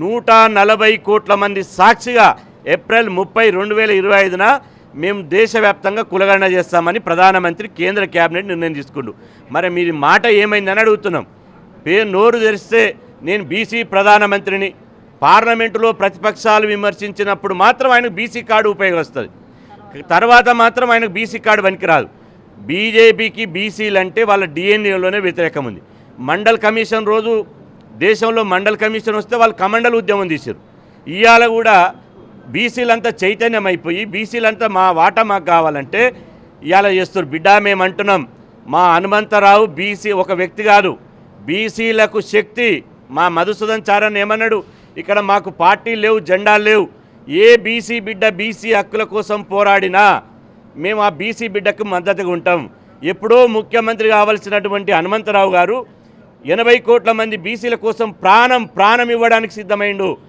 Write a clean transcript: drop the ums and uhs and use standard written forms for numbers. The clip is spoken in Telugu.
140 కోట్ల మంది సాక్షిగా ఏప్రిల్ 30, 2025న మేము దేశవ్యాప్తంగా కులగణన చేస్తామని ప్రధానమంత్రి కేంద్ర కేబినెట్ నిర్ణయం తీసుకుండు. మరి మీరు మాట ఏమైందని అడుగుతున్నాం. నోరు తెరిస్తే నేను బీసీ ప్రధానమంత్రిని, పార్లమెంటులో ప్రతిపక్షాలు విమర్శించినప్పుడు మాత్రం ఆయనకు బీసీ కార్డు ఉపయోగపడుతుంది, తర్వాత మాత్రం ఆయనకు బీసీ కార్డు పనికిరాదు. బీజేపీకి బీసీలు అంటే వాళ్ళ డిఎన్ఏలోనే వ్యతిరేకం ఉంది. మండల్ కమిషన్ రోజు దేశంలో మండల్ కమిషన్ వస్తే వాళ్ళు కమండల్ ఉద్యమం తీశారు. ఇవాళ కూడా బీసీలంతా చైతన్యం అయిపోయి బీసీలంతా మా వాటా మాకు కావాలంటే ఇవాళ చేస్తారు. బిడ్డ మేము అంటున్నాం, మా హనుమంతరావు బీసీ ఒక వ్యక్తి కాదు, బీసీలకు శక్తి. మా మధుసూదన్ చారన్ ఏమన్నాడు, ఇక్కడ మాకు పార్టీలు లేవు, జెండాలు లేవు, ఏ బీసీ బిడ్డ బీసీ హక్కుల కోసం పోరాడినా మేము ఆ బీసీ బిడ్డకు మద్దతుగా ఉంటాం. ఎప్పుడో ముఖ్యమంత్రి కావాల్సినటువంటి హనుమంతరావు గారు 80 కోట్ల మంది బీసీల కోసం ప్రాణం ఇవ్వడానికి సిద్ధమైండు.